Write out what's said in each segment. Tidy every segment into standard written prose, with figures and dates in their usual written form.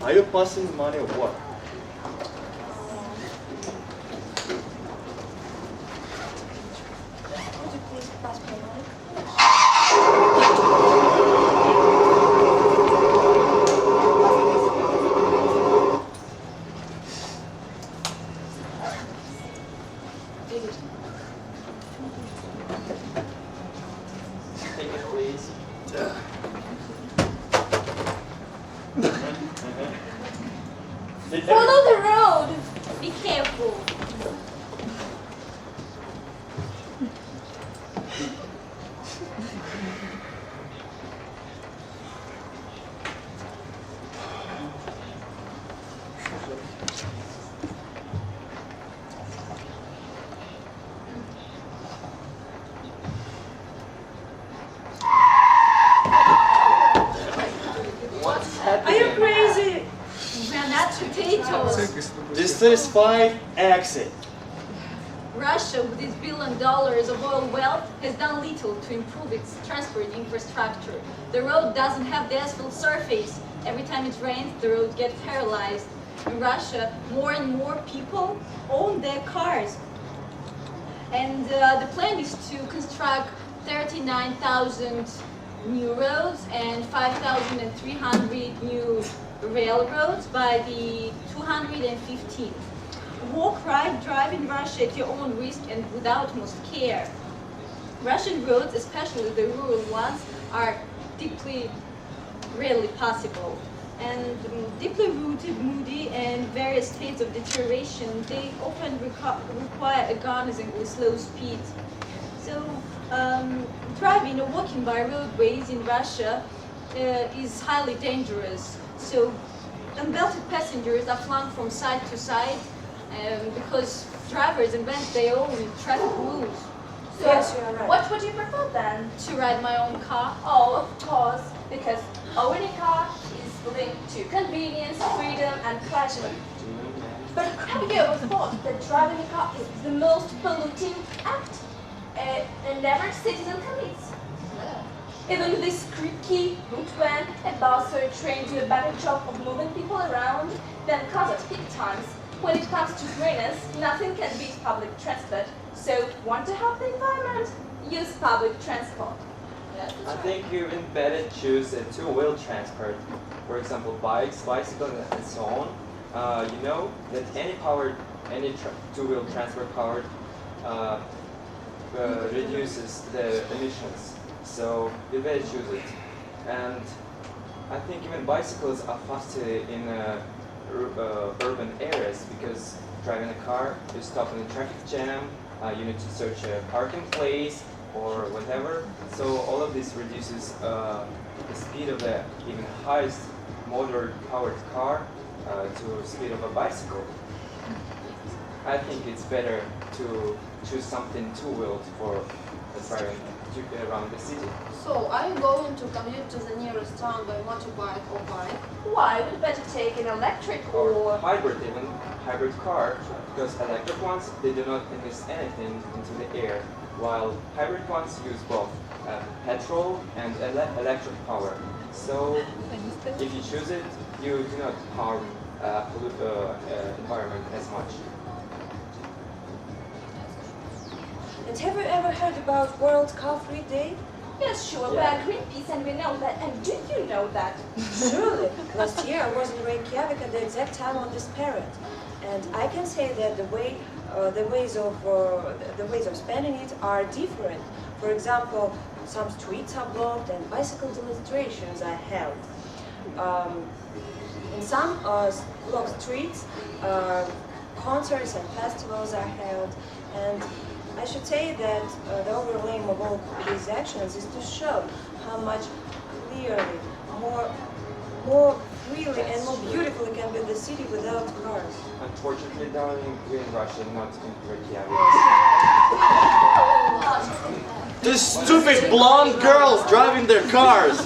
Are you passing money or what? Would you please pass me money? Take it, please. Follow the road. Be careful. What's Are happening? you crazy? We're not potatoes. Dissatisfied exit. Russia, with its $1 billion of oil wealth, has done little to improve its transport infrastructure. The road doesn't have the asphalt surface. Every time it rains, the road gets paralyzed. In Russia, more and more people own their cars. And the plan is to construct 39,000 new roads and 5,300 new railroads by the 215. Walk, ride, drive in Russia at your own risk and with utmost care. Russian roads, especially the rural ones, are deeply, rarely passable. And deeply rooted, moody, and various states of deterioration, they often require agonism with slow speed. So, driving or walking by roadways in Russia is highly dangerous. So, unbelted passengers are flung from side to side because drivers invent their own traffic rules. So, yes, you are right. What would you prefer then? To ride my own car. Oh, of course, because owning a car is linked to convenience, freedom, and pleasure. But have you ever thought that driving a car is the most polluting act an average citizen commits? Even with this creaky route van, a bus or a train do a better job of moving people around than cars at peak times. When it comes to greeners, nothing can beat public transport. So, want to help the environment? Use public transport. I think you even better choose a two-wheel transport. For example, bikes, bicycles, and so on. You know that any two-wheel transport powered reduces the emissions. So you better choose it. And I think even bicycles are faster in urban areas because driving a car, you stop in a traffic jam, you need to search a parking place or whatever. So all of this reduces the speed of the even highest motor powered car to speed of a bicycle. I think it's better to choose something two-wheeled for driving around the city. So, are you going to commute to the nearest town by motorbike or bike? Why? We'd better take an electric Or or... hybrid, even hybrid car, because electric ones, they do not emit anything into the air, while hybrid ones use both petrol and electric power. So if you choose it, you do not harm environment as much. And have you ever heard about World Car Free Day? Yes, sure, Yeah. we are Greenpeace and we know that. And do you know that? Surely. Last year I was in Reykjavik at the exact time of this parade, and I can say that the ways of spending it are different. For example, some streets are blocked and bicycle demonstrations are held. In some blocked streets, concerts and festivals are held, and I should say that the overall aim of all these actions is to show how much clearly, more freely and more beautifully can be the city without cars. Unfortunately, darling, we're in Russia, not in Reykjavik. These stupid blonde girls driving their cars!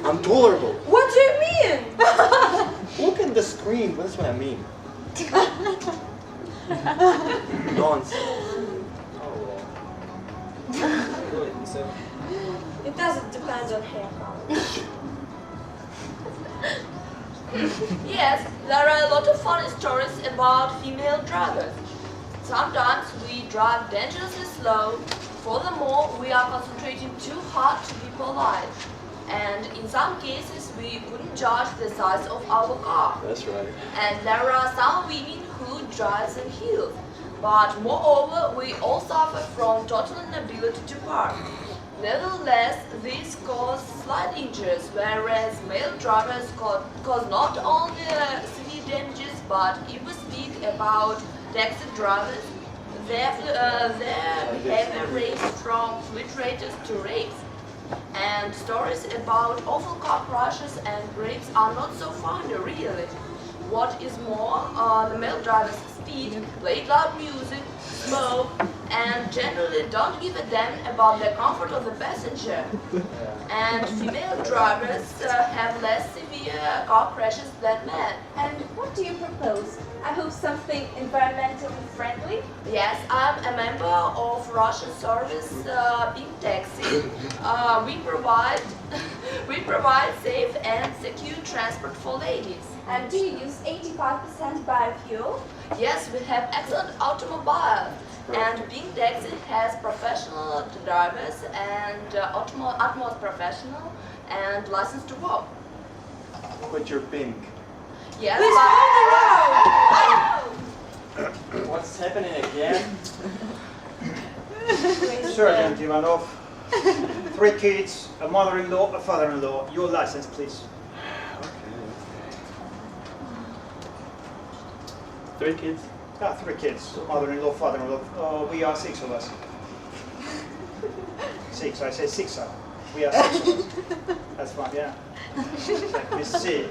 Intolerable. What do you mean? Look at the screen, that's what I mean. Nonsense. It doesn't depend on hair color. Yes, there are a lot of funny stories about female drivers. Sometimes we drive dangerously slow. Furthermore, we are concentrating too hard to be polite. And in some cases, we couldn't judge the size of our car. That's right. And there are some women who drive in heels. But moreover, we all suffer from total inability to park. Nevertheless, this causes slight injuries, whereas male drivers cause not only severe damages, but if we speak about taxi drivers, their behavior ranges from fleet races to rapes. And stories about awful car crashes and rapes are not so funny, really. What is more, the male drivers speed, play loud music, smoke, and generally don't give a damn about the comfort of the passenger. And female drivers have less severe car crashes than men. And what do you propose? I hope something environmentally friendly? Yes, I'm a member of Russian service Pink Taxi. We provide safe and secure transport for ladies. And do you use 85% biofuel? Yes, we have excellent automobile. And Pink Taxi has professional drivers and utmost professional and licensed to work. But you're pink. Yes, What's happening again? Sergeant Ivanov, 3 kids, a mother-in-law, a father-in-law. Your license, please. Okay. 3 kids? 3 kids, mother-in-law, father-in-law. We are 6 of us. 6, I say 6. We are 6 of us. That's fine, yeah. Let me see.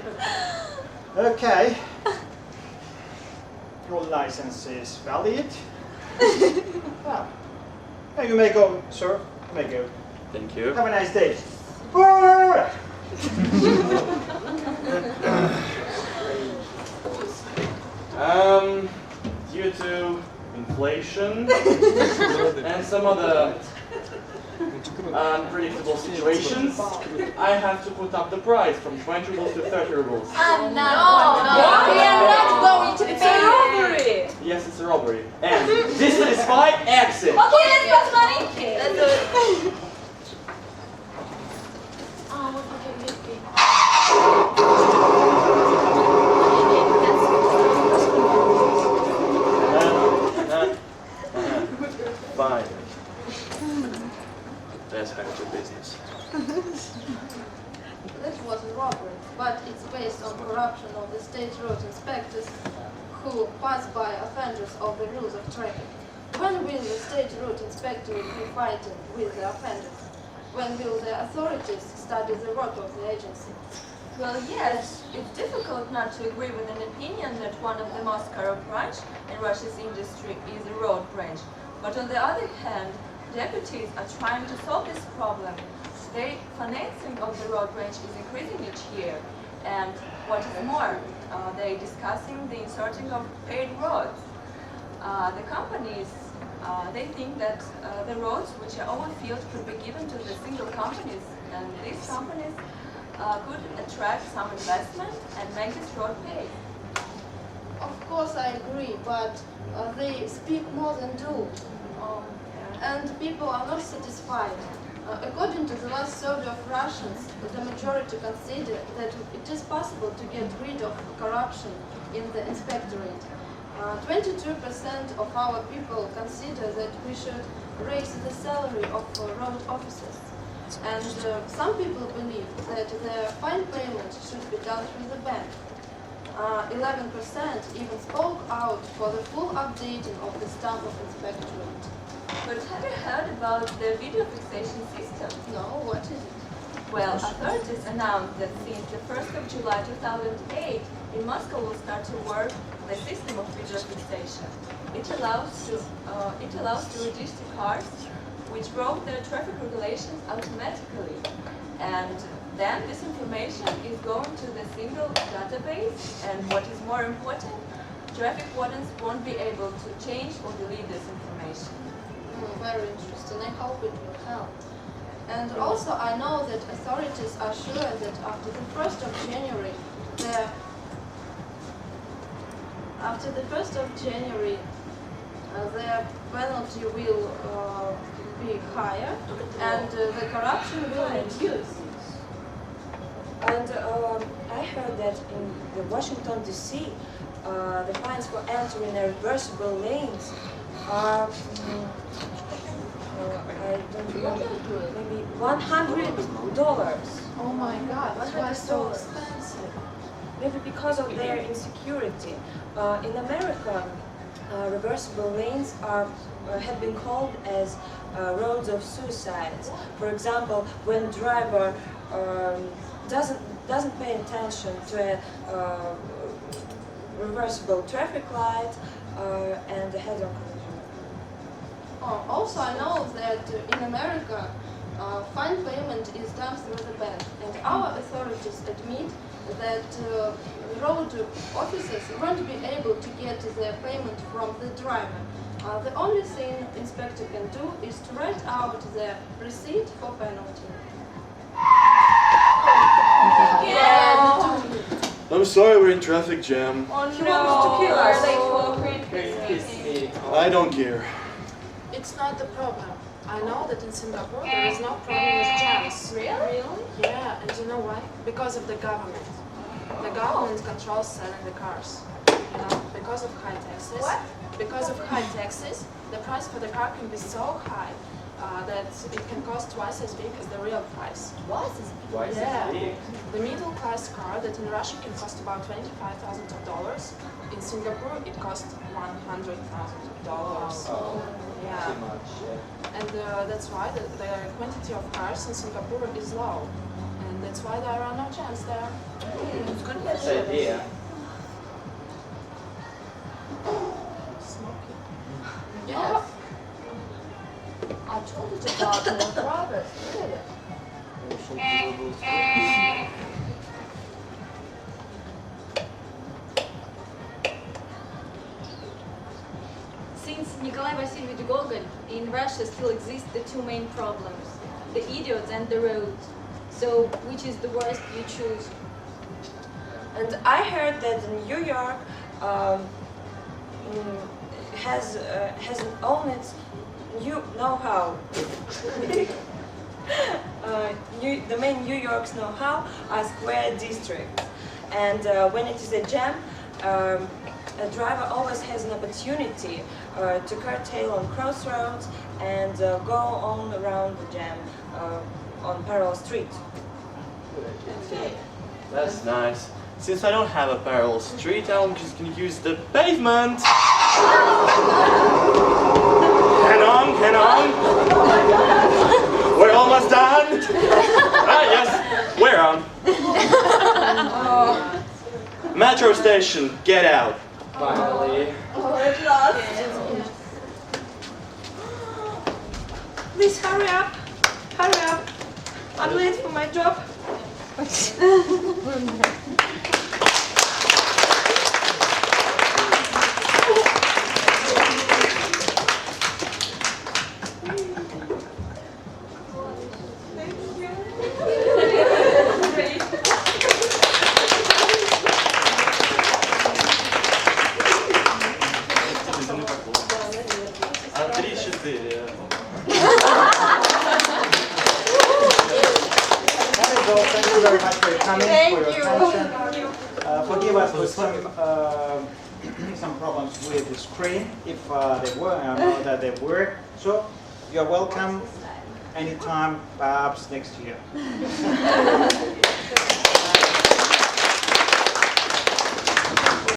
Okay. Your license is valid. Well, you may go, sir. You may go. Thank you. Have a nice day. Due to inflation and some other unpredictable situations, I have to put up the price from 20 rubles to 30 rubles. I'm no, We are not going to it's pay. a robbery. Yes, it's a robbery. And dissatisfied exit. Okay, let's get money. Let's do it. Fine. That's how it's your business. That was a robbery, but it's based on corruption of the state road inspectors who pass by offenders of the rules of traffic. When will the state road inspector be fighting with the offenders? When will the authorities study the work of the agency? Well, yes, it's difficult not to agree with an opinion that one of the most corrupt branch in Russia's industry is the road branch. But on the other hand, deputies are trying to solve this problem. The financing of the road branch is increasing each year. And what is more, they're discussing the inserting of paid roads. The companies, they think that the roads which are overfilled could be given to the single companies, and these companies could attract some investment and make this road pay. Of course I agree, but they speak more than do. And people are not satisfied. According to the last survey of Russians, the majority consider that it is possible to get rid of corruption in the inspectorate. 22% of our people consider that we should raise the salary of road officers. And some people believe that the fine payment should be done through the bank. 11% even spoke out for the full updating of the stamp of inspectorate. But have you heard about the video fixation system? No, what is it? Well, authorities announced that since the 1st of July 2008, in Moscow will start to work the system of video fixation. It allows to register cars which broke the traffic regulations automatically. And then this information is going to the single database, and what is more important, traffic wardens won't be able to change or delete this information. Very interesting. I hope it will help. And also I know that authorities are sure that after the 1st of January, the penalty will be higher and the corruption will reduce. And I heard that in the Washington D.C., the fines for entering irreversible lanes are, I don't remember, maybe $100. Oh my God, why so $100. expensive? Maybe because of their insecurity. In America, reversible lanes have been called as roads of suicides. For example, when driver doesn't pay attention to a reversible traffic light and a head-on collision. Also, I know that in America, fine payment is done through the bank, and our authorities admit that road officers won't be able to get the payment from the driver. The only thing inspector can do is to write out the receipt for penalty. I'm sorry, we're in traffic jam. Oh He wants to kill us. Late for Greenpeace meeting. I don't care. It's not the problem. I know that in Singapore there is no problem with jams. Really? Yeah, and you know why? Because of the government. The government controls selling the cars. You know, because of high taxes. What? Because of high taxes, the price for the car can be so high that it can cost twice as big as the real price. Why is Yeah. it big? The middle class car that in Russia can cost about $25,000, in Singapore it costs $100,000. Yeah. Too much. Yeah. And that's why the quantity of cars in Singapore is low. And that's why there are no jams there. That's the idea. Yes. I told you to talk more drivers. Really? Since Nikolai Vasilievich Gogol, in Russia still exist the two main problems, the idiots and the roads. So, which is the worst you choose? And I heard that New York has owned its new know-how. The main New York's know-how are square districts, and when it is a jam, a driver always has an opportunity to curtail on crossroads and go on around the jam on parallel street. That's nice. Since I don't have a parallel street, I'm just gonna use the pavement. Hang on, hang on. We're almost done. Yes, we're on. Metro station, get out. Finally. Please hurry up! Hurry up! I'm late for my job. Thank you very much for your comments, for your attention. Forgive us for some problems with the screen, if they were, I know that they were. So, you're welcome anytime, perhaps next year.